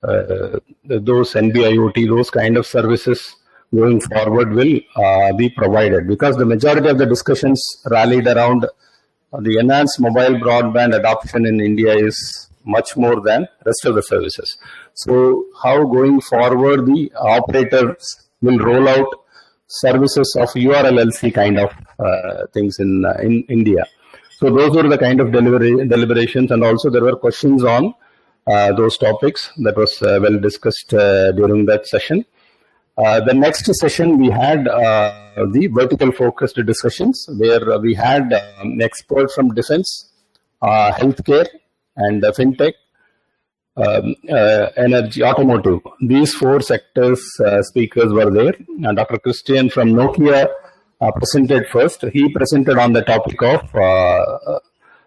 those NB-IoT, those kind of services going forward will be provided, because the majority of the discussions rallied around the enhanced mobile broadband adoption in India is much more than rest of the services. So how going forward the operators will roll out services of URLLC kind of things in India. So those were the kind of deliberations, and also there were questions on those topics that was well discussed during that session. The next session we had the vertical focused discussions, where we had experts from defense, healthcare, and fintech, energy, automotive. These four sectors speakers were there. Dr. Christian from Nokia presented first. He presented on the topic of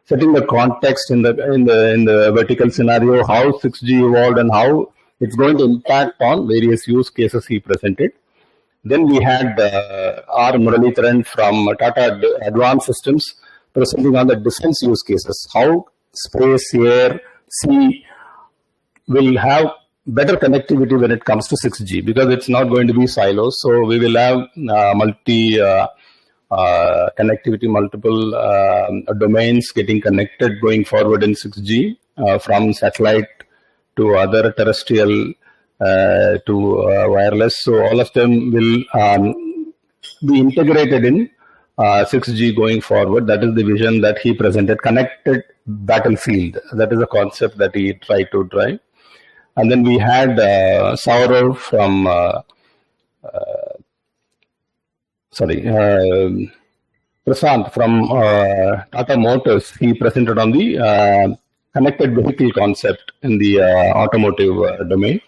setting the context in the vertical scenario, how 6G evolved and how it's going to impact on various use cases he presented. Then we had R. Muralidharan from Tata Advanced Systems presenting on the defense use cases, how space, air, sea will have better connectivity when it comes to 6G, because it's not going to be silos. So we will have connectivity, multiple domains getting connected going forward in 6G, from satellite to other terrestrial to wireless. So all of them will be integrated in 6G going forward. That is the vision that he presented. Connected battlefield. That is a concept that he tried to drive. And then we had Saurav from Prasant from Tata Motors. He presented on the connected vehicle concept in the automotive domain.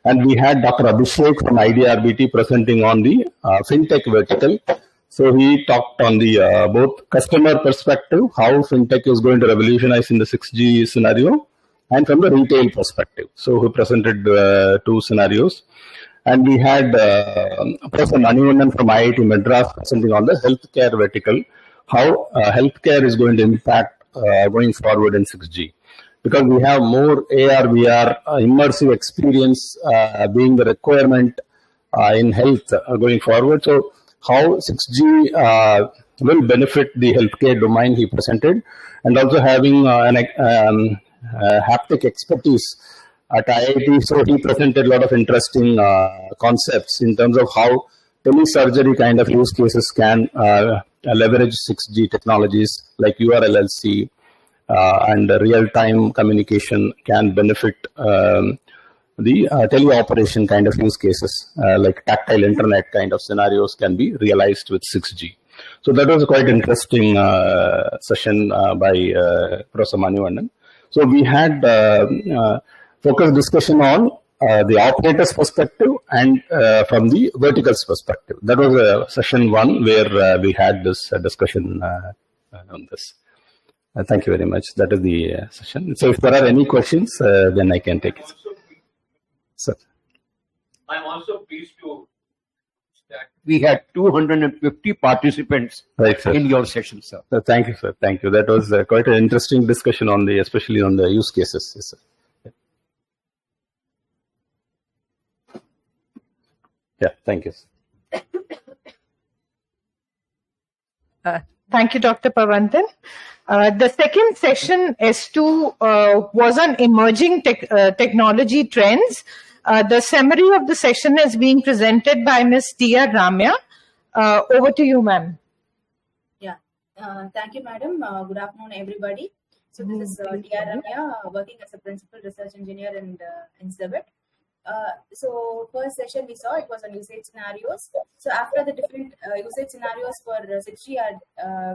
And we had Dr. Abhishek from IDRBT presenting on the fintech vertical. So he talked on the both customer perspective, how fintech is going to revolutionize in the 6G scenario, and from the retail perspective. So he presented two scenarios. And we had Professor Manivannan from IIT Madras presenting on the healthcare vertical, how healthcare is going to impact going forward in 6G. Because we have more AR, VR, immersive experience being the requirement in health going forward. So how 6G will benefit the healthcare domain he presented, and also having haptic expertise at IIT. So he presented a lot of interesting concepts in terms of how telesurgery kind of use cases can leverage 6G technologies like URLLC and real-time communication can benefit the teleoperation kind of use cases like tactile internet kind of scenarios can be realized with 6G. So that was a quite interesting session by Professor Manivannan. So we had focused discussion on the operator's perspective and from the vertical's perspective. That was session one where we had this discussion on this. Thank you very much. That is the session. So if there are any questions, then I can take it. Sir. I'm also pleased to that we had 250 participants in your session, sir. Thank you, sir. Thank you. That was quite an interesting discussion on the, especially on the use cases. Yes, sir. Yeah, thank you. Thank you, Dr. Pavantan. The second session, S2, was on emerging technology trends. The summary of the session is being presented by Ms. Tia Ramya. Over to you, ma'am. Yeah, thank you, madam. Good afternoon, everybody. So this is Tia Ramya, working as a principal research engineer in CIBIT. So first session we saw, it was on usage scenarios. So after the different usage scenarios for 6G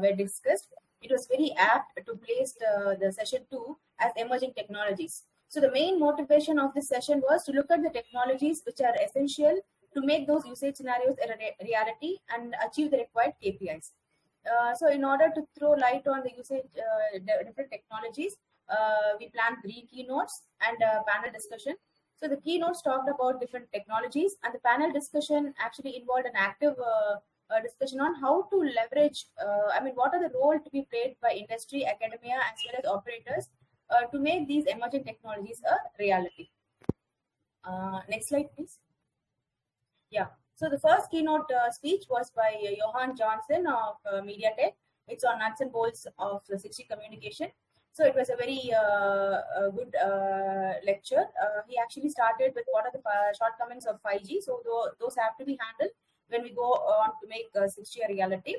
were discussed, it was very apt to place the session 2 as emerging technologies. So the main motivation of this session was to look at the technologies which are essential to make those usage scenarios a reality and achieve the required KPIs. So in order to throw light on the usage, different technologies, we planned 3 keynotes and a panel discussion. So the keynotes talked about different technologies, and the panel discussion actually involved an active discussion on how to leverage, what are the role to be played by industry, academia, as well as operators to make these emerging technologies a reality. Next slide, please. Yeah. So the first keynote speech was by Johan Johnson of MediaTek. It's on nuts and bolts of the 6G communication. So it was a very good lecture. He actually started with what are the shortcomings of 5G. So those have to be handled when we go on to make 6G a reality.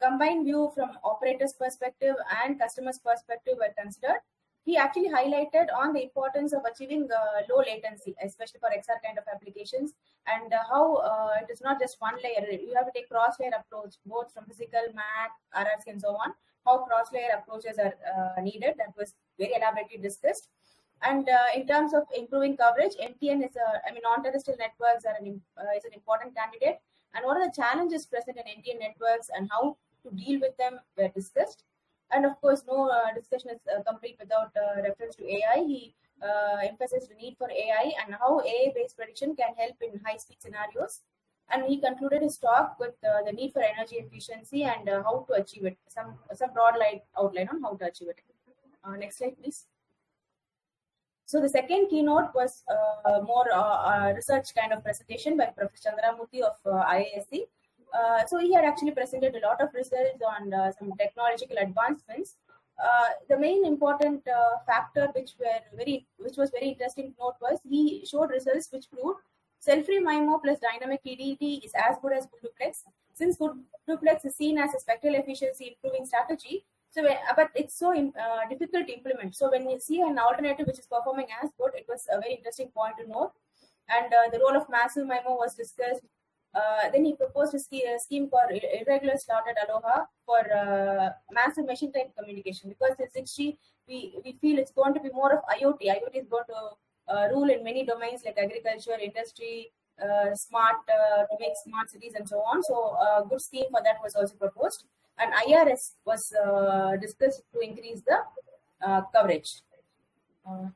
Combined view from operator's perspective and customer's perspective were considered. He actually highlighted on the importance of achieving low latency, especially for XR kind of applications, and how it is not just one layer. You have to take cross-layer approach, both from physical, MAC, RRC, and so on. How cross-layer approaches are needed. That was very elaborately discussed. And in terms of improving coverage, MTN is non-terrestrial networks is an important candidate. And what are the challenges present in NTN networks and how to deal with them were discussed. And of course, no discussion is complete without reference to AI. He emphasized the need for AI and how AI-based prediction can help in high-speed scenarios. And he concluded his talk with the need for energy efficiency and how to achieve it. Some broad outline on how to achieve it. Next slide, please. So the second keynote was more research kind of presentation by Professor Chandramurthy of IISc. So he had actually presented a lot of research on some technological advancements. The main important factor which was very interesting to note was he showed results which proved cell-free MIMO plus dynamic TTDD is as good as full duplex. Since full duplex is seen as a spectral efficiency improving strategy, so but it's so difficult to implement. So when you see an alternative which is performing as good, it was a very interesting point to note. And the role of massive MIMO was discussed. Then he proposed a scheme called irregular slotted aloha for massive machine type communication, because in 6G we feel it's going to be more of IoT. IoT is going to rule in many domains like agriculture, industry, smart to make smart cities and so on. So a good scheme for that was also proposed, and IRS was discussed to increase the coverage.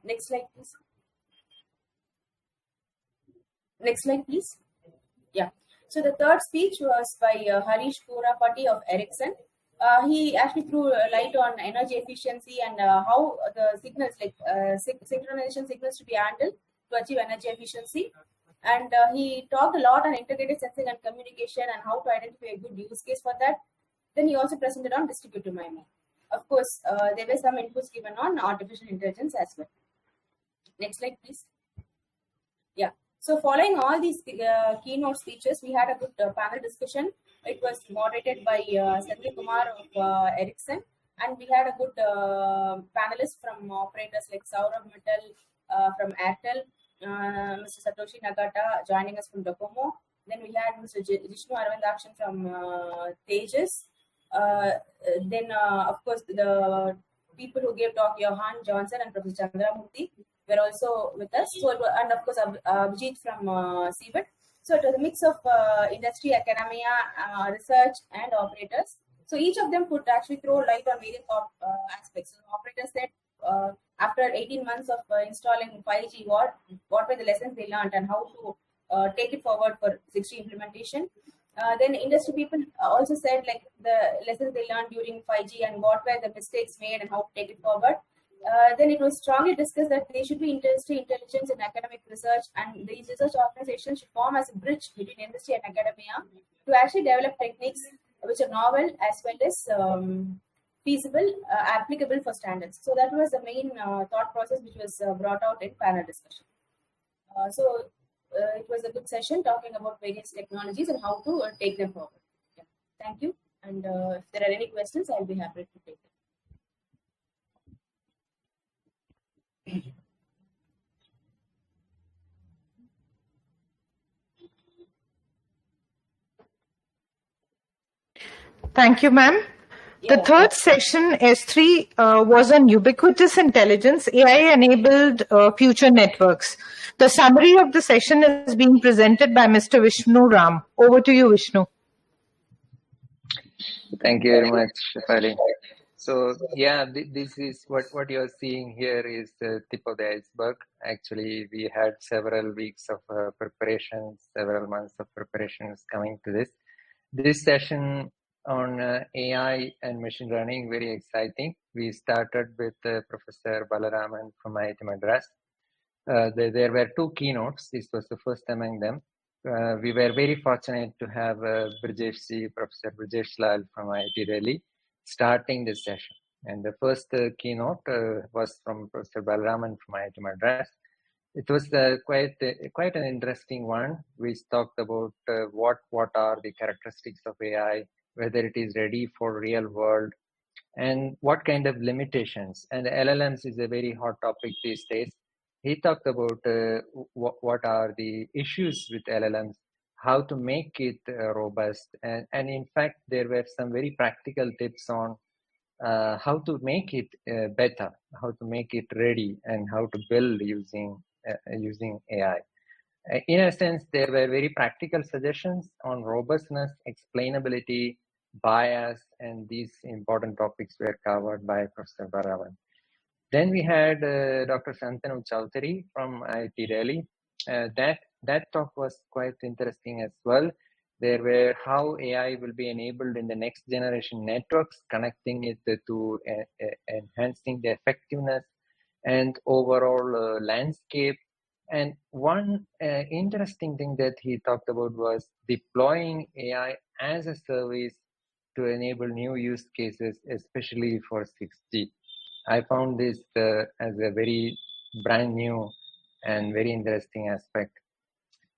Next slide, please. Next slide, please. Yeah. So the third speech was by Harish Purapati of Ericsson. He actually threw light on energy efficiency and how the signals, like synchronization signals, to be handled to achieve energy efficiency. And he talked a lot on integrated sensing and communication and how to identify a good use case for that. Then he also presented on distributed MIMO. Of course, there were some inputs given on artificial intelligence as well. Next slide, please. Yeah. So following all these keynote speeches, we had a good panel discussion. It was moderated by Sanjay Kumar of Ericsson, and we had a good panelists from operators like Saurabh Mittal from Airtel, Mr. Satoshi Nagata joining us from Docomo. Then we had Mr. Jishnu Arvindakshan from Tejas. Then, of course, the people who gave talk, Johan Johnson and Professor Chandramurthy, were also with us. So, and of course, Abhijit from CBIT. So it was a mix of industry, academia, research, and operators. So each of them could actually throw light on various aspects. So operators said after 18 months of installing 5G, what were the lessons they learned and how to take it forward for 6G implementation. Then industry people also said like the lessons they learned during 5G and what were the mistakes made and how to take it forward. Then it was strongly discussed that there should be industry intelligence in academic research, and these research organizations should form as a bridge between industry and academia to actually develop techniques which are novel as well as feasible, applicable for standards. So that was the main thought process which was brought out in panel discussion. So it was a good session talking about various technologies and how to take them forward. Yeah. Thank you. And if there are any questions, I'll be happy to take them. Thank you, ma'am. The third session, S3, was on ubiquitous intelligence, AI-enabled future networks. The summary of the session is being presented by Mr. Vishnu Ram. Over to you, Vishnu. Thank you very much, Shefali. So yeah, this is what you're seeing here is the tip of the iceberg. Actually, we had several weeks of preparations, several months of preparations coming to this. This session on AI and machine learning, very exciting. We started with Professor Balaraman from IIT Madras. There were two keynotes. This was the first among them. We were very fortunate to have Professor Brijesh Lal from IIT Delhi starting this session. And the first keynote was from Professor Balraman from IIT Madras. It was quite an interesting one. We talked about what are the characteristics of AI, whether it is ready for real world, and what kind of limitations. And LLMs is a very hot topic these days. He talked about what are the issues with LLMs, how to make it robust, and in fact there were some very practical tips on how to make it better, how to make it ready, and how to build using AI. In a sense, there were very practical suggestions on robustness, explainability, bias, and these important topics were covered by Professor Baravan. Then we had Dr. Shantanu Chowdhury from IIT Delhi. That talk was quite interesting as well. There were how AI will be enabled in the next generation networks, connecting it to enhancing the effectiveness and overall landscape. And one interesting thing that he talked about was deploying AI as a service to enable new use cases, especially for 6G. I found this as a very brand new and very interesting aspect.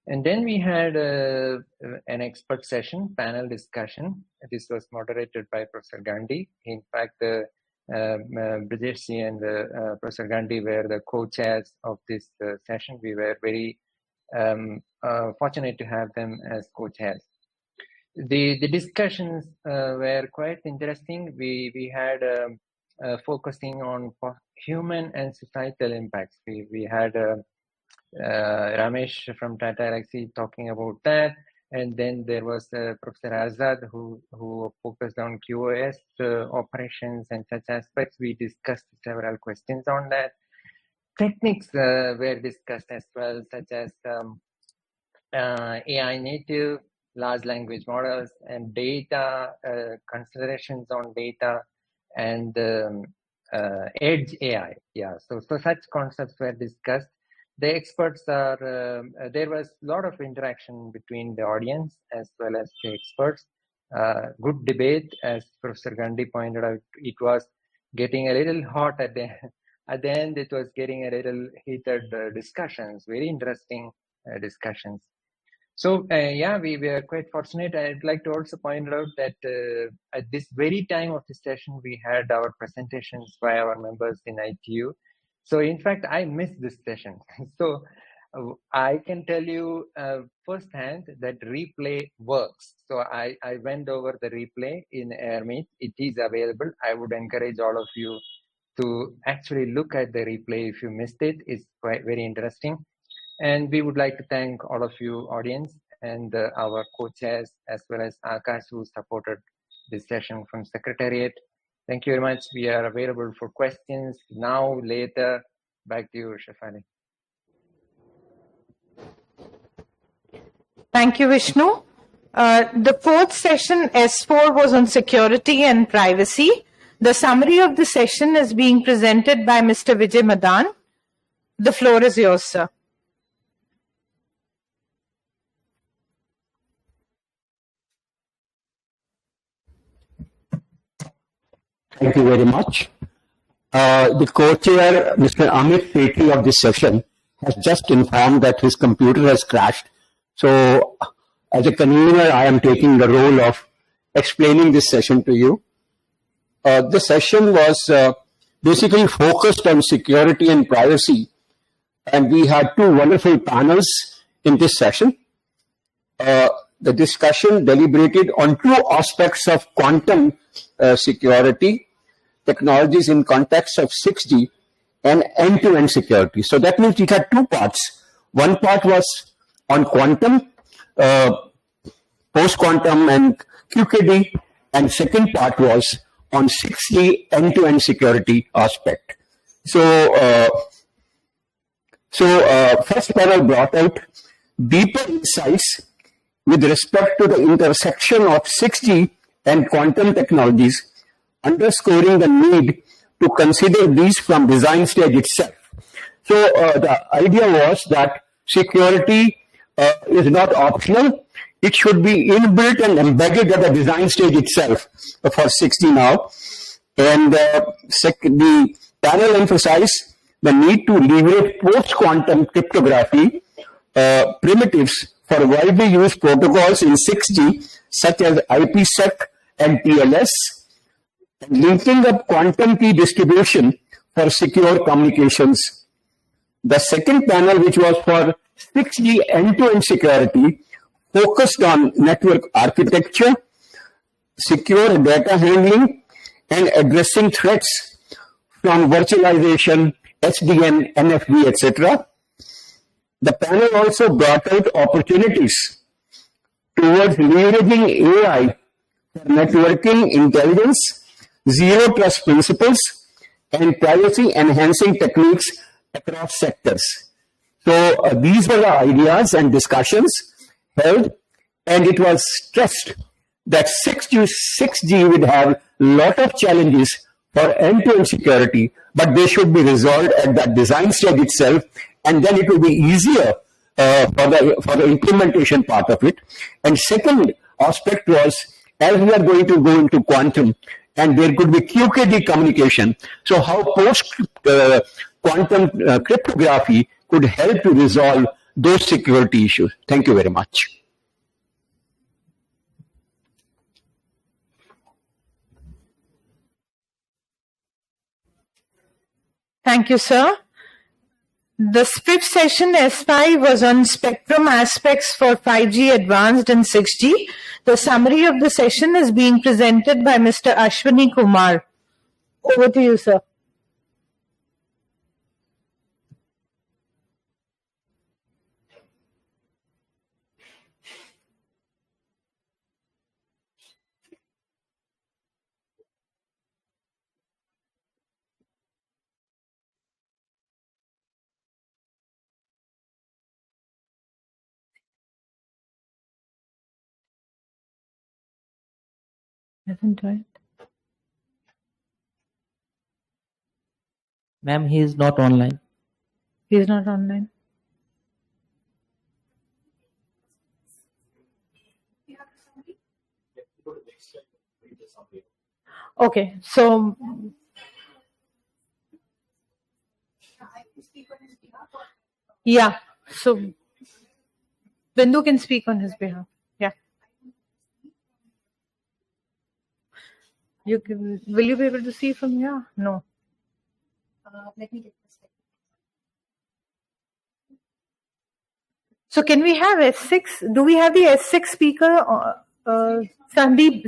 And then we had an expert session, panel discussion. This was moderated by Professor Gandhi. In fact, Brijesh and Professor Gandhi were the co-chairs of this session. We were very fortunate to have them as co-chairs. The discussions were quite interesting. We had focusing on human and societal impacts. We had Ramesh from Tata Elxsi talking about that, and then there was Professor Azad who focused on QoS operations and such aspects. We discussed several questions on that. Techniques were discussed as well, such as AI native, large language models, and data, considerations on data, and edge AI. Yeah, so such concepts were discussed. The experts are, there was a lot of interaction between the audience as well as the experts. Good debate, as Professor Gandhi pointed out. It was getting a little hot at the end. It was getting a little heated discussions, very interesting discussions. So yeah, we were quite fortunate. I'd like to also point out that at this very time of the session, we had our presentations by our members in ITU. So in fact, I missed this session. So I can tell you firsthand that replay works. So I went over the replay in AirMeet. It is available. I would encourage all of you to actually look at the replay if you missed it. It's quite very interesting. And we would like to thank all of you audience and our co-chairs as well as Akash who supported this session from Secretariat. Thank you very much. We are available for questions now, later. Back to you, Shefali. Thank you, Vishnu. The fourth session, S4, was on security and privacy. The summary of the session is being presented by Mr. Vijay Madan. The floor is yours, sir. Thank you very much. The co-chair, Mr. Amit Petri of this session, has just informed that his computer has crashed. So, as a convener, I am taking the role of explaining this session to you. The session was basically focused on security and privacy, and we had two wonderful panels in this session. The discussion deliberated on two aspects of quantum security, technologies in context of 6G, and end-to-end security. So that means it had two parts. One part was on quantum, post-quantum and QKD, and second part was on 6G end-to-end security aspect. So, first panel brought out deeper insights with respect to the intersection of 6G and quantum technologies, underscoring the need to consider these from design stage itself. So the idea was that security is not optional. It should be inbuilt and embedded at the design stage itself for 6G now. And the panel emphasized the need to leverage post-quantum cryptography primitives for widely used protocols in 6G, such as IPsec and TLS, and linking up quantum key distribution for secure communications. The second panel, which was for 6G end-to-end security, focused on network architecture, secure data handling, and addressing threats from virtualization, SDN, NFV, etc. The panel also brought out opportunities towards leveraging AI for networking intelligence, zero trust principles, and privacy enhancing techniques across sectors. So these were the ideas and discussions held, and it was stressed that 6G would have a lot of challenges for end-to-end security, but they should be resolved at that design stage itself, and then it will be easier for the implementation part of it. And second aspect was, as we are going to go into quantum, and there could be QKD communication, so how post-quantum cryptography could help to resolve those security issues. Thank you very much. Thank you, sir. The fifth session, S5, was on spectrum aspects for 5G advanced and 6G. The summary of the session is being presented by Mr. Ashwani Kumar. Over to you, sir. Ma'am, he is not online. He is not online. Okay, so yeah, so Bindu can speak on his behalf. Yeah. Will you be able to see from here? No. Let me get this. So can we have S6? Do we have the S6 speaker? Sandeep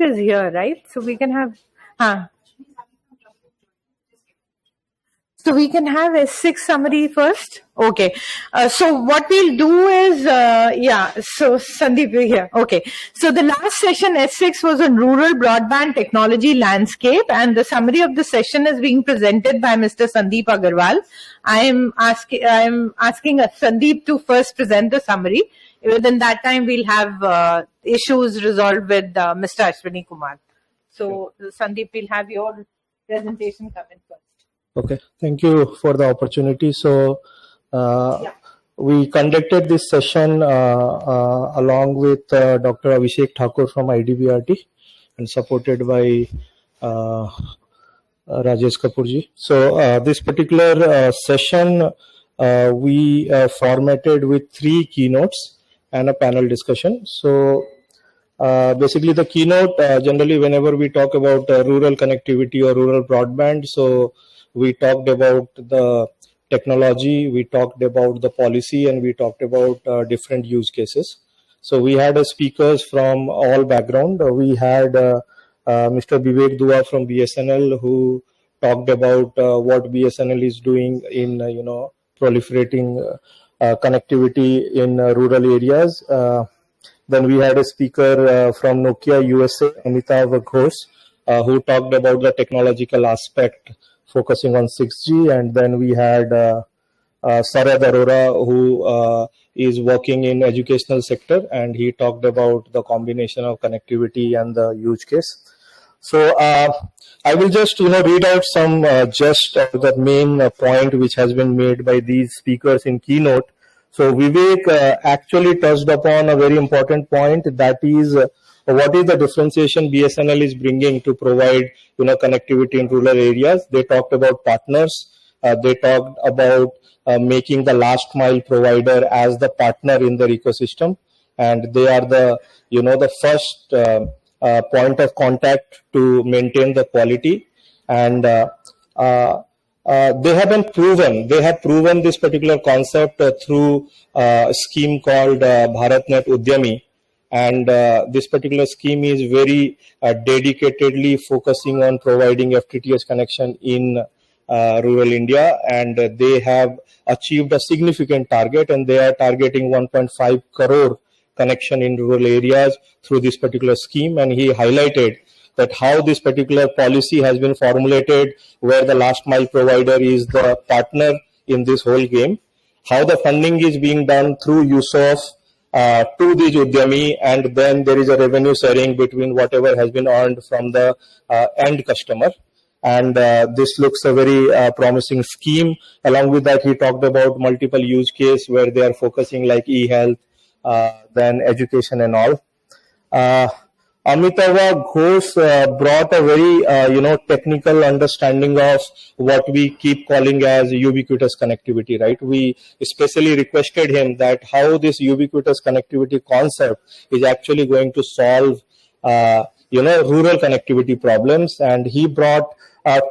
is here, right? So we can have. So we can have S6 summary first. Okay. So what we'll do is, so Sandeep, you're here. Okay. So the last session, S6, was on rural broadband technology landscape, and the summary of the session is being presented by Mr. Sandeep Agarwal. I am asking Sandeep to first present the summary. Within that time, we'll have issues resolved with Mr. Ashwani Kumar. So Sandeep, we'll have your presentation come in first. Okay, thank you for the opportunity. So we conducted this session along with Dr. Abhishek Thakur from IDBRT and supported by Rajesh Kapoorji. So this particular session we formatted with 3 keynotes and a panel discussion. So basically the keynote, generally whenever we talk about rural connectivity or rural broadband, so we talked about the technology, we talked about the policy, and we talked about different use cases. So we had speakers from all background. We had Mr. Vivek Dua from BSNL, who talked about what BSNL is doing in proliferating connectivity in rural areas. Then we had a speaker from Nokia USA, Amitav Ghosh, who talked about the technological aspect focusing on 6G. And then we had Sarad Arora, who is working in educational sector, and he talked about the combination of connectivity and the use case. So I will just read out some just the main point which has been made by these speakers in keynote. So Vivek actually touched upon a very important point, that is what is the differentiation BSNL is bringing to provide connectivity in rural areas. They talked about partners. They talked about making the last mile provider as the partner in their ecosystem, and they are the the first point of contact to maintain the quality. And they have proven this particular concept through a scheme called BharatNet Udyami. And this particular scheme is very dedicatedly focusing on providing FTTH connection in rural India, and they have achieved a significant target, and they are targeting 1.5 crore connection in rural areas through this particular scheme. And he highlighted that how this particular policy has been formulated, where the last mile provider is the partner in this whole game, how the funding is being done through USOF to these Udyami, and then there is a revenue sharing between whatever has been earned from the end customer. And this looks a very promising scheme. Along with that, he talked about multiple use case where they are focusing like e-health, then education and all. Amitava Ghosh brought a very technical understanding of what we keep calling as ubiquitous connectivity, right? We especially requested him that how this ubiquitous connectivity concept is actually going to solve rural connectivity problems. And he brought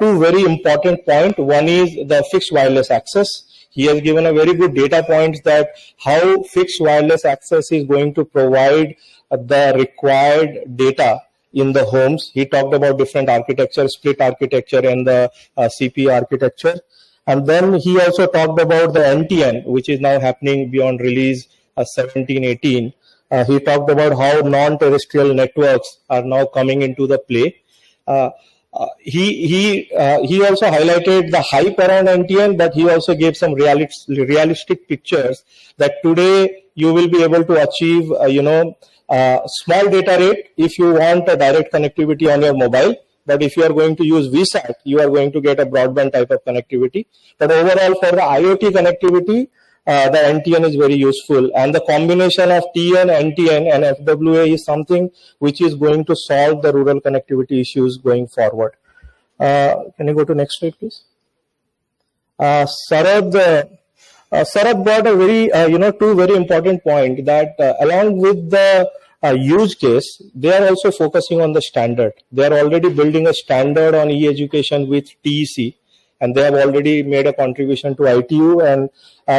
two very important points. One is the fixed wireless access. He has given a very good data points that how fixed wireless access is going to provide the required data in the homes. He talked about different architecture, split architecture and the CP architecture. And then he also talked about the NTN, which is now happening beyond release 17-18. He talked about how non-terrestrial networks are now coming into the play. He also highlighted the hype around NTN, but he also gave some realistic pictures that today you will be able to achieve small data rate if you want a direct connectivity on your mobile. But if you are going to use VSAT, you are going to get a broadband type of connectivity. But overall, for the IoT connectivity, the NTN is very useful. And the combination of TN, NTN and FWA is something which is going to solve the rural connectivity issues going forward. Can you go to next slide, please? Sarad brought a very, two very important point that along with the use case, they are also focusing on the standard. They are already building a standard on e-education with TEC, and they have already made a contribution to ITU. And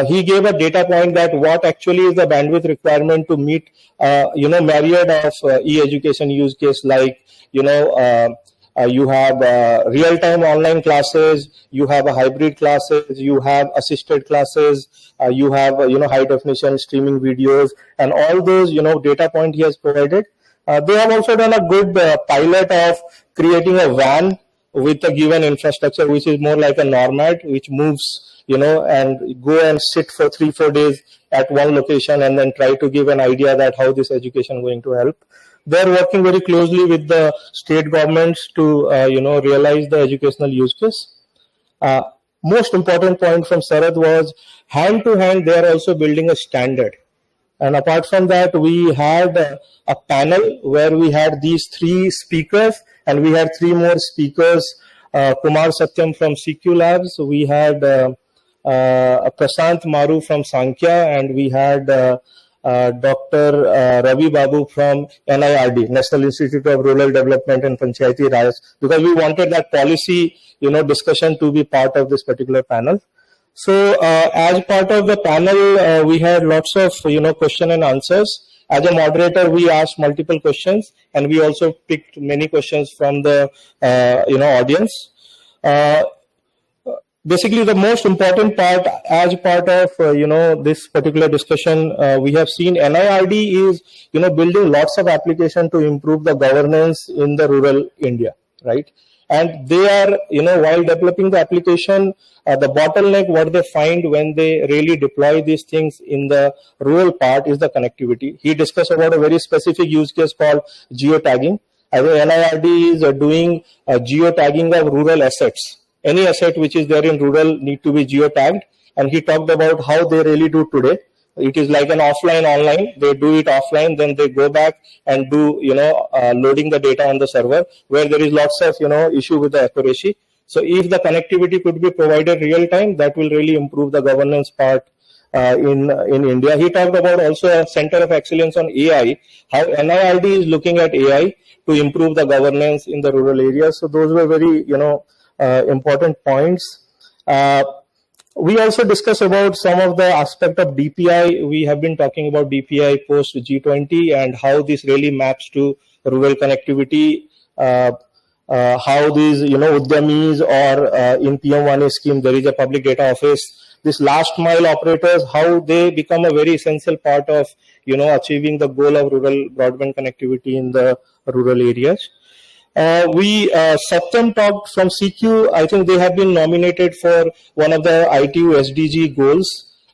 he gave a data point that what actually is the bandwidth requirement to meet, myriad of e-education use case, like, you have real-time online classes, you have a hybrid classes, you have assisted classes, you have high-definition streaming videos, and all those data point he has provided. They have also done a good pilot of creating a van with a given infrastructure, which is more like a nomad, which moves, and go and sit for 3-4 days at one location and then try to give an idea that how this education is going to help. They're working very closely with the state governments to, realize the educational use case. Most important point from Sarad was hand to hand, they are also building a standard. And apart from that, we had a panel where we had these 3 speakers, and we had 3 more speakers. Kumar Satyam from CQ Labs, we had Prashant Maru from Sankhya, and we had Dr. Ravi Babu from NIRD, National Institute of Rural Development and Panchayati Raj, because we wanted that policy, discussion to be part of this particular panel. So as part of the panel, we had lots of, question and answers. As a moderator, we asked multiple questions, and we also picked many questions from the, audience. Basically, the most important part, as part of this particular discussion, we have seen NIRD is building lots of application to improve the governance in the rural India, right? And they are while developing the application, the bottleneck what they find when they really deploy these things in the rural part is the connectivity. He discussed about a very specific use case called geotagging, As a NIRD is doing geotagging of rural assets. Any asset which is there in rural need to be geotagged, and he talked about how they really do today. It is like an offline online. They do it offline, then they go back and do loading the data on the server, where there is lots of issue with the accuracy. So if the connectivity could be provided real time, that will really improve the governance part in India. He talked about also a center of excellence on AI, how NIRD is looking at AI to improve the governance in the rural areas. So those were very important points. We also discussed about some of the aspect of DPI. We have been talking about DPI post G20 and how this really maps to rural connectivity. How these Udyamis or in PM1A scheme there is a public data office. This last mile operators, how they become a very essential part of achieving the goal of rural broadband connectivity in the rural areas. Satyam talked from CQ. I think they have been nominated for one of the ITU SDG goals.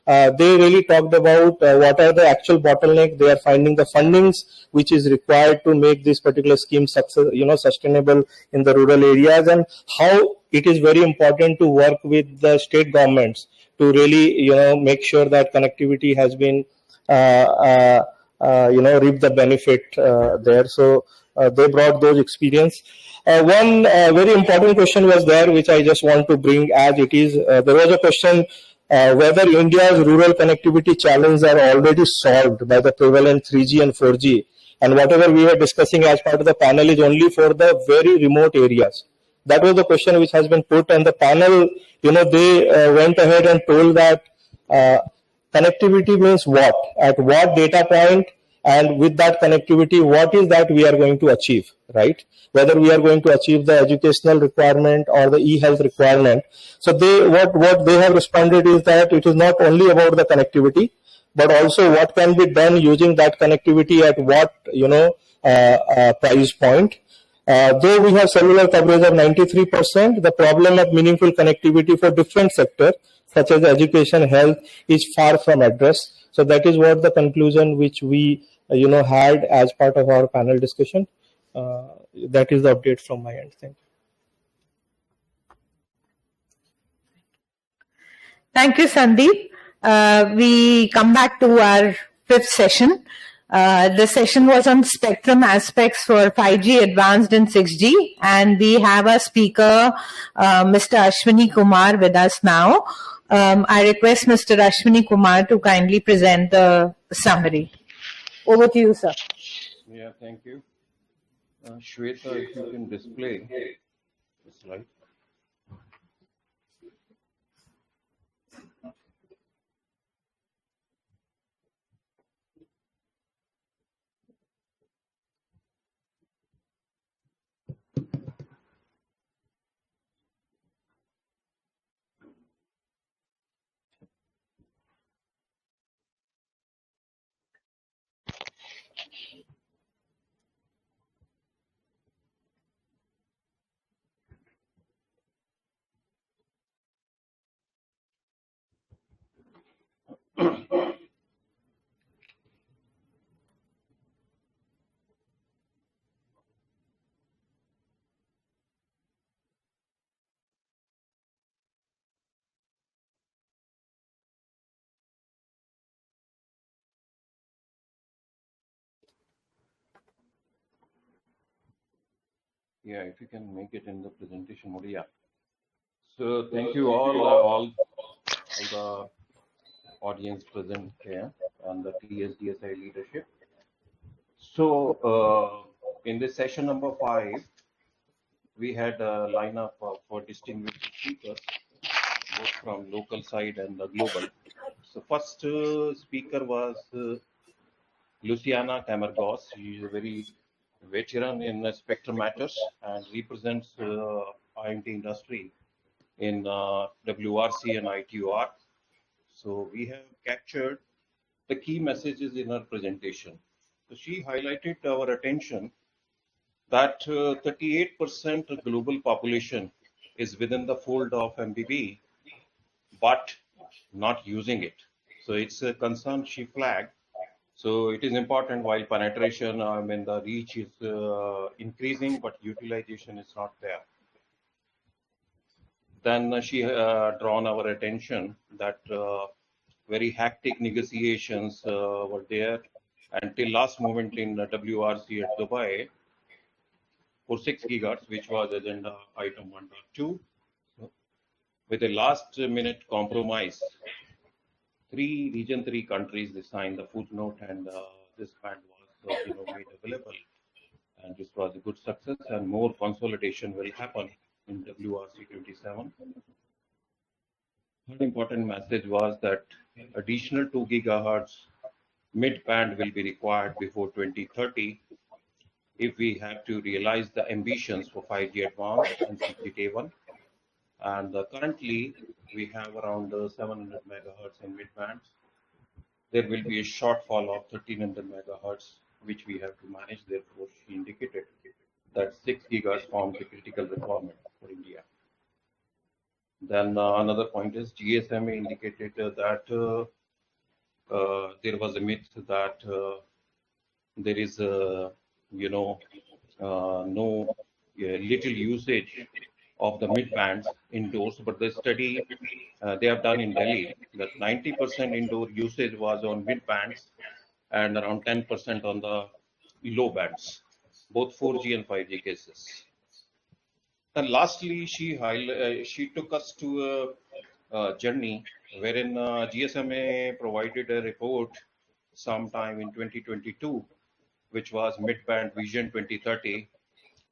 They really talked about what are the actual bottlenecks. They are finding the fundings which is required to make this particular scheme sustainable in the rural areas, and how it is very important to work with the state governments to really make sure that connectivity has been reap the benefit there. So they brought those experience. One very important question was there, which I just want to bring as it is. There was a question whether India's rural connectivity challenges are already solved by the prevalent 3G and 4G, and whatever we were discussing as part of the panel is only for the very remote areas. That was the question which has been put, and the panel, they went ahead and told that connectivity means what, at what data point, and with that connectivity, what is that we are going to achieve, right? Whether we are going to achieve the educational requirement or the e-health requirement. So what they have responded is that it is not only about the connectivity, but also what can be done using that connectivity at what price point. Though we have cellular coverage of 93%, the problem of meaningful connectivity for different sectors such as education, health is far from addressed. So that is what the conclusion which we had as part of our panel discussion. That is the update from my end. Thank you. Thank you, Sandeep. We come back to our fifth session. The session was on spectrum aspects for 5G advanced and 6G, and we have a speaker, Mr. Ashwini Kumar, with us now. I request Mr. Ashwini Kumar to kindly present the summary. Over to you, sir. Yeah, thank you. Shweta, if you can display the slide. Yeah, if you can make it in the presentation mode, yeah. So thank you all the audience present here and the TSDSI leadership. So in this session number 5, we had a lineup for distinguished speakers, both from local side and the global. So first speaker was Luciana Camargos. She is a very veteran in spectrum matters and represents IMT industry in WRC and ITUR. So we have captured the key messages in her presentation. So she highlighted our attention that 38% global population is within the fold of MBB, but not using it. So it's a concern she flagged. So it is important while penetration, the reach is increasing, but utilization is not there. Then she drawn our attention that very hectic negotiations were there until last moment in WRC at Dubai for 6 gigahertz, which was agenda item 1.2. With a last minute compromise, region 3 countries they signed the footnote, and this band was made available, and this was a good success, and more consolidation will happen in WRC 27. One important message was that additional 2 gigahertz mid band will be required before 2030 if we have to realize the ambitions for 5G advanced and 6G day 1. And currently we have around 700 megahertz in mid bands. There will be a shortfall of 1300 megahertz, which we have to manage. Therefore, she indicated that 6 gigahertz forms a critical requirement for India. Then another point is GSMA indicated that there was a myth that there is no little usage of the mid bands indoors, but the study they have done in Delhi that 90% indoor usage was on mid bands and around 10% on the low bands, both 4G and 5G cases. And lastly, she took us to a journey wherein GSMA provided a report sometime in 2022, which was mid-band vision 2030.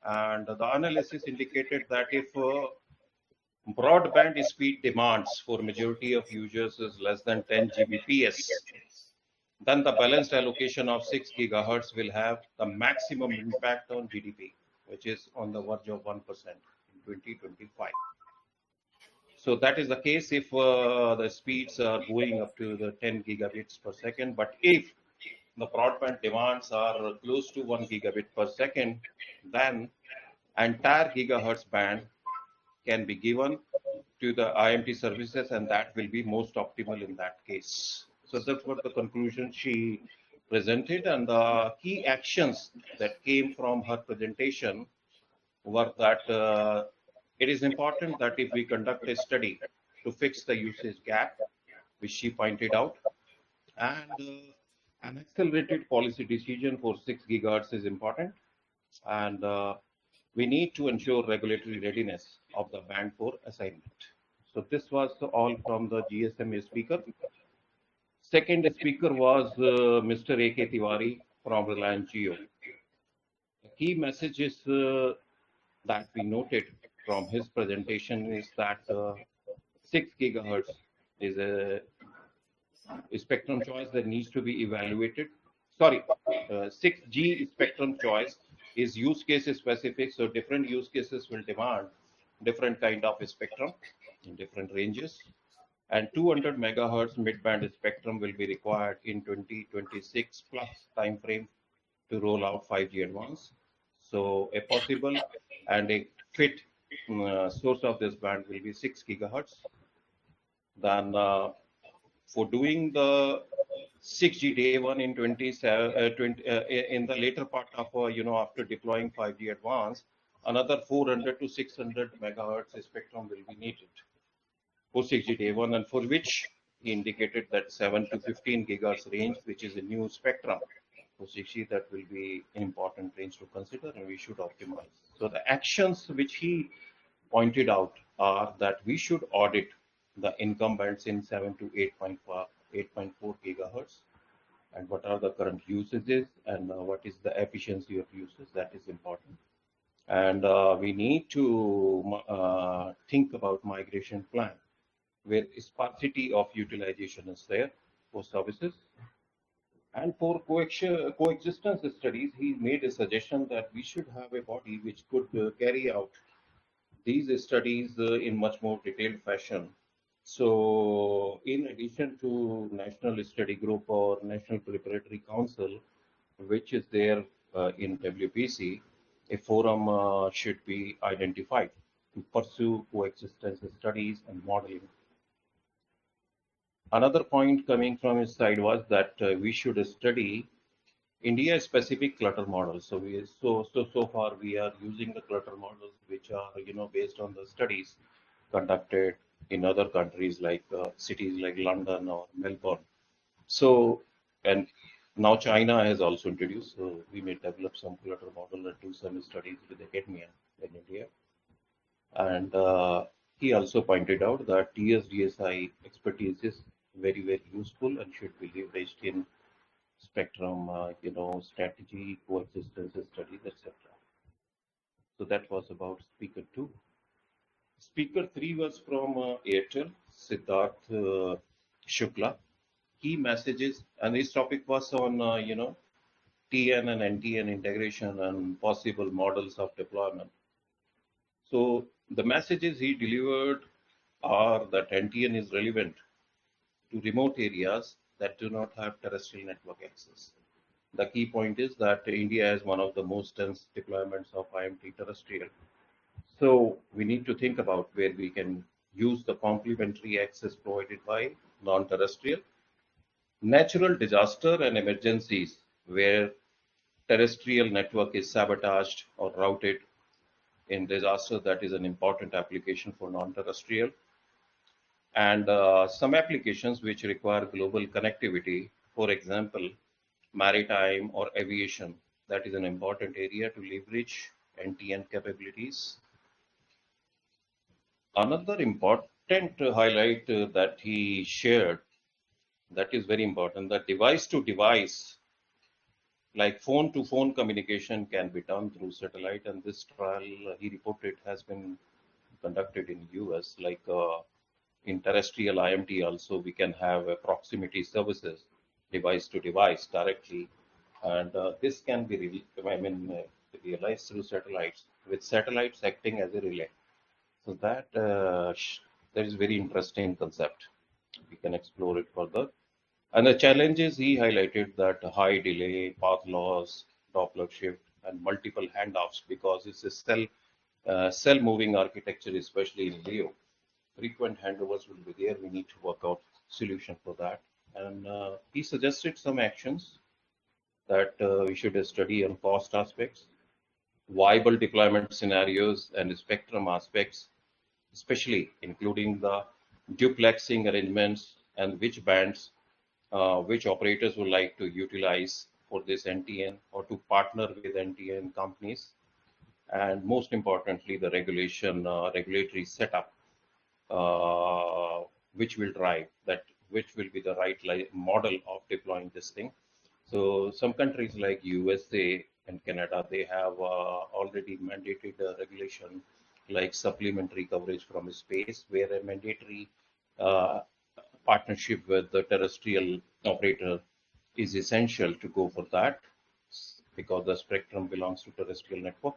And the analysis indicated that if broadband speed demands for majority of users is less than 10 Gbps, then the balanced allocation of 6 gigahertz will have the maximum impact on GDP, which is on the verge of 1% in 2025. So that is the case if the speeds are going up to the 10 gigabits per second. But if the broadband demands are close to 1 gigabit per second, then entire gigahertz band can be given to the IMT services, and that will be most optimal in that case. So that's what the conclusion she presented, and the key actions that came from her presentation were that it is important that if we conduct a study to fix the usage gap, which she pointed out, and an accelerated policy decision for 6 gigahertz is important, and we need to ensure regulatory readiness of the band for assignment. So this was all from the GSMA speaker. Second speaker was Mr. A.K. Tiwari from Reliance Jio. The key message is that we noted from his presentation is that 6 gigahertz is a spectrum choice that needs to be evaluated. Sorry, 6G spectrum choice is use case specific, so different use cases will demand different kind of spectrum in different ranges. And 200 megahertz mid-band spectrum will be required in 2026 plus time frame to roll out 5G advance. So a possible and a fit source of this band will be 6 gigahertz. Then for doing the 6G day 1 in in the later part of after deploying 5G advance, another 400 to 600 megahertz spectrum will be needed for 6G day 1, and for which he indicated that 7 to 15 gigahertz range, which is a new spectrum for 6G, that will be an important range to consider, and we should optimize. So the actions which he pointed out are that we should audit the incumbents in 7 to 8.4 gigahertz, and what are the current usages, and what is the efficiency of uses. That is important. And we need to think about migration plan where sparsity of utilization is there for services. And for coexistence studies, he made a suggestion that we should have a body which could carry out these studies in much more detailed fashion. So in addition to National Study Group or National Preparatory Council, which is there in WPC, a forum should be identified to pursue coexistence studies and modeling. Another point coming from his side was that we should study India-specific clutter models. So far we are using the clutter models which are based on the studies conducted in other countries like cities like London or Melbourne. So and now China has also introduced. So we may develop some clutter model and do some studies with academia in India. And he also pointed out that TSDSI expertise is very, very useful and should be leveraged in spectrum, strategy, coexistence studies, etc. So that was about speaker 2. Speaker 3 was from Airtel, Siddharth Shukla. Key messages, and his topic was on, TN and NTN integration and possible models of deployment. So the messages he delivered are that NTN is relevant to remote areas that do not have terrestrial network access. The key point is that India has one of the most dense deployments of IMT terrestrial. So we need to think about where we can use the complementary access provided by non-terrestrial. Natural disaster and emergencies where terrestrial network is sabotaged or routed in disaster, that is an important application for non-terrestrial. And some applications which require global connectivity, for example, maritime or aviation, that is an important area to leverage NTN capabilities. Another important highlight that he shared, that is very important, that device to device, like phone to phone communication can be done through satellite. And this trial he reported has been conducted in US, like in terrestrial IMT also, we can have proximity services, device to device directly. And this can be, realized through satellites, with satellites acting as a relay. So that that is very interesting concept. We can explore it further. And the challenges he highlighted that high delay, path loss, Doppler shift, and multiple handoffs because it's a cell moving architecture, especially in LEO. Frequent handovers will be there. We need to work out solution for that. And he suggested some actions that we should study on cost aspects, viable deployment scenarios, and spectrum aspects, especially including the duplexing arrangements and which bands, which operators would like to utilize for this NTN or to partner with NTN companies. And most importantly, the regulatory setup, which will drive that, which will be the right model of deploying this thing. So some countries like USA and Canada, they have already mandated a regulation like supplementary coverage from space, where a mandatory uh, partnership with the terrestrial operator is essential to go for that, because the spectrum belongs to terrestrial network.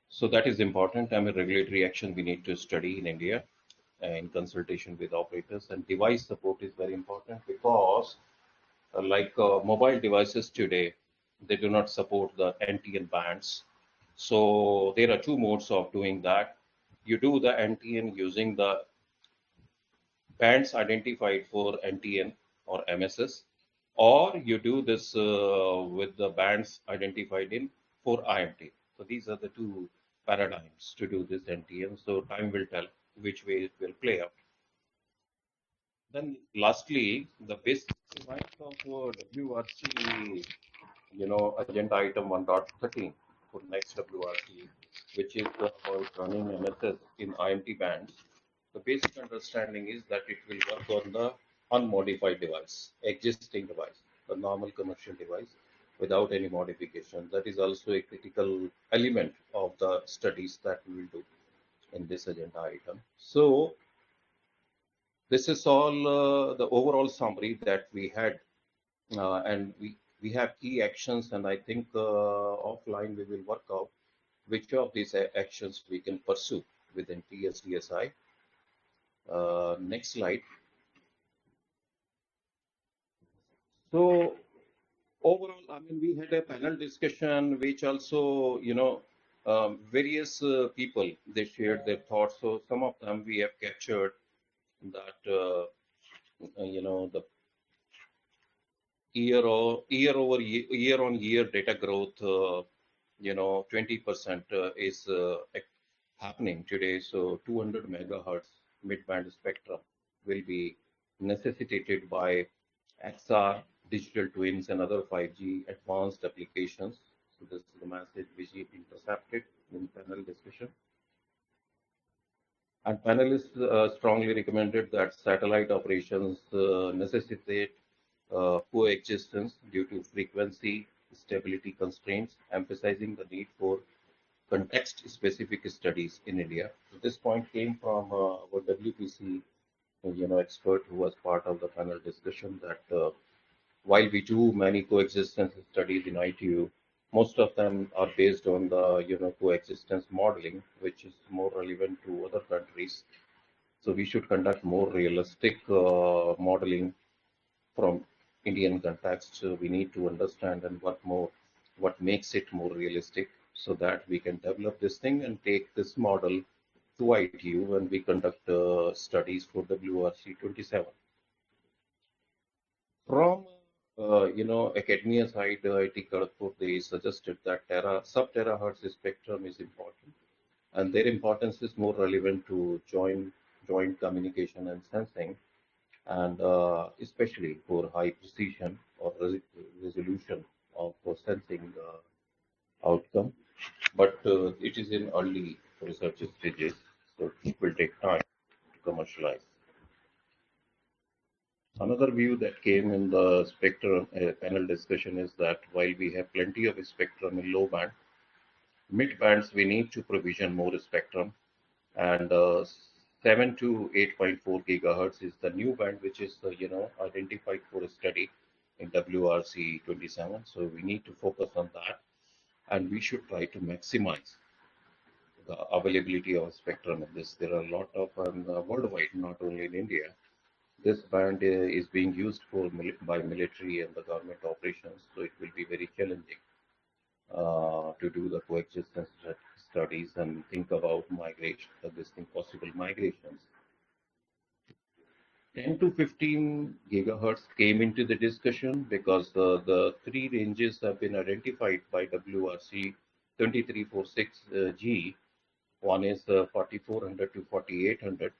So that is important. Regulatory action we need to study in India in consultation with operators. And device support is very important because mobile devices today, they do not support the NTN bands. So there are two modes of doing that. You do the NTN using the bands identified for NTN or MSS, or you do this with the bands identified in for IMT. So these are the two paradigms to do this NTN. So time will tell which way it will play out. Then lastly, the basic design of WRC, agenda item 1.13 for next WRC, which is about running MSS in IMT bands. The basic understanding is that it will work on the unmodified device, existing device, the normal commercial device, without any modification. That is also a critical element of the studies that we will do in this agenda item. So this is all the overall summary that we had, and we have key actions, and I think offline we will work out which of these actions we can pursue within TSDSI. Next slide. So overall, we had a panel discussion, which also, various people, they shared their thoughts. So some of them we have captured that the year on year data growth, 20% is happening today. So 200 megahertz mid-band spectrum will be necessitated by XR, digital twins, and other 5G advanced applications. So this is the message which is intercepted in panel discussion. And panelists strongly recommended that satellite operations necessitate coexistence due to frequency stability constraints, emphasizing the need for context-specific studies in India. So this point came from our WPC, expert who was part of the panel discussion that while we do many coexistence studies in ITU, most of them are based on the coexistence modeling, which is more relevant to other countries. So we should conduct more realistic modeling from Indian context. So we need to understand and what makes it more realistic, so that we can develop this thing and take this model to ITU when we conduct studies for WRC 27. From academia side, IIT Kharagpur, they suggested that sub-terahertz spectrum is important, and their importance is more relevant to joint communication and sensing, and especially for high precision or resolution of sensing outcome. But it is in early research stages, so it will take time to commercialize. Another view that came in the spectrum panel discussion is that while we have plenty of spectrum in low band, mid bands we need to provision more spectrum, and 7 to 8.4 gigahertz is the new band which is identified for a study in WRC 27. So we need to focus on that, and we should try to maximize the availability of spectrum in this. There are a lot of worldwide, not only in India. This band is being used by military and the government operations, so it will be very challenging to do the coexistence studies and think about migration, this thing, possible migrations. 10 to 15 gigahertz came into the discussion because the three ranges have been identified by WRC 2346G. One is 4400 to 4800.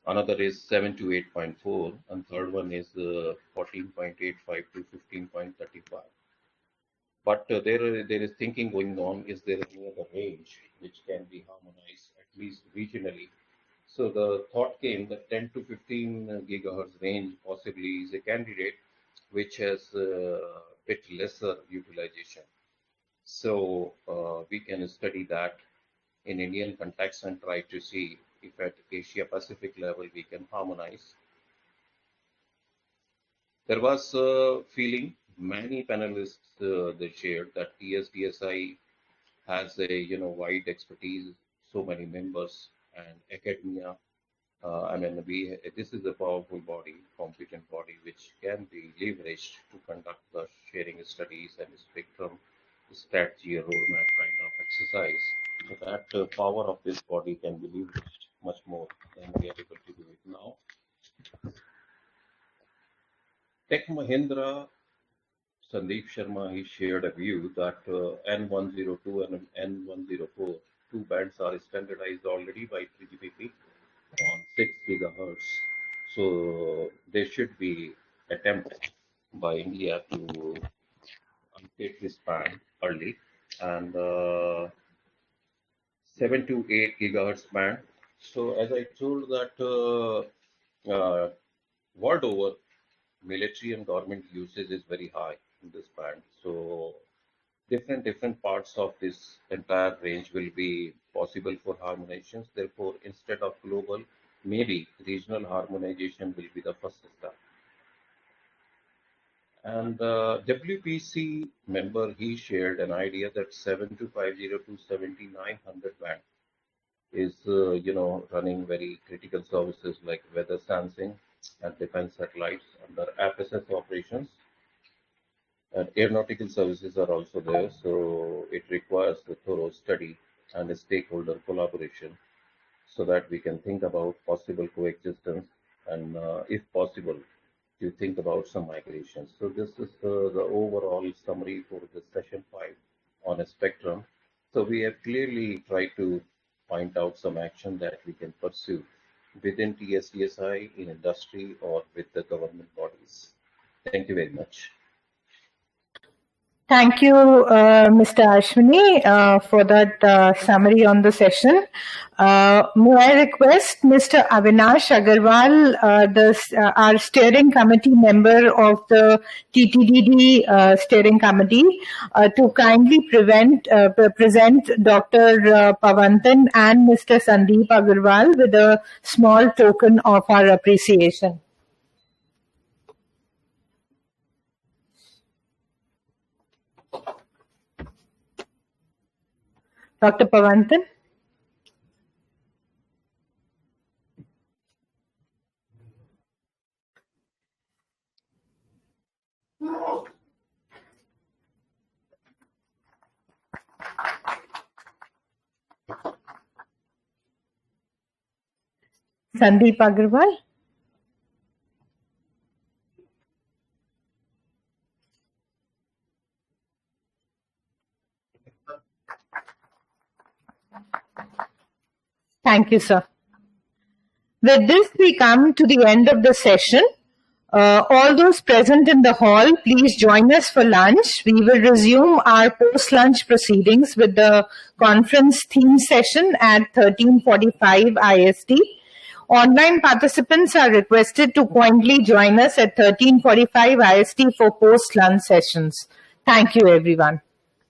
Another is 7 to 8.4, and third one is 14.85 to 15.35. But there is thinking going on. Is there any other range which can be harmonized at least regionally? So the thought came that 10 to 15 gigahertz range possibly is a candidate which has a bit lesser utilization. So we can study that in Indian context and try to see if at Asia Pacific level we can harmonize. There was a feeling, many panelists they shared, that TSDSI has a wide expertise, so many members, and academia. This is a powerful body, competent body, which can be leveraged to conduct the sharing studies and spectrum strategy roadmap kind of exercise. So that power of this body can be leveraged much more than we are able to do it now. Tech Mahindra, Sandeep Sharma, he shared a view that N102 and N104, two bands are standardized already by 3GPP on 6 gigahertz. So there should be attempt by India to update this band early, and 7 to 8 gigahertz band. So as I told that world over, military and government usage is very high in this band. So different parts of this entire range will be possible for harmonizations. Therefore, instead of global, maybe regional harmonization will be the first step. And WPC member, he shared an idea that 7250 to 7900 band is running very critical services like weather sensing and defense satellites under FSS operations. And aeronautical services are also there, so it requires a thorough study and a stakeholder collaboration so that we can think about possible coexistence and, if possible, to think about some migrations. So this is the overall summary for the session 5 on a spectrum. So we have clearly tried to point out some action that we can pursue within TSDSI, in industry, or with the government bodies. Thank you very much. Thank you, Mr. Ashwini, for that summary on the session. May I request Mr. Avinash Agarwal, our steering committee member of the TTDD steering committee, to kindly present Dr. Pavantan and Mr. Sandeep Agarwal with a small token of our appreciation. Dr. Pavantan. Sandeep Agarwal. Thank you, sir. With this, we come to the end of the session. All those present in the hall, please join us for lunch. We will resume our post-lunch proceedings with the conference theme session at 13:45 IST. Online participants are requested to kindly join us at 13:45 IST for post-lunch sessions. Thank you, everyone.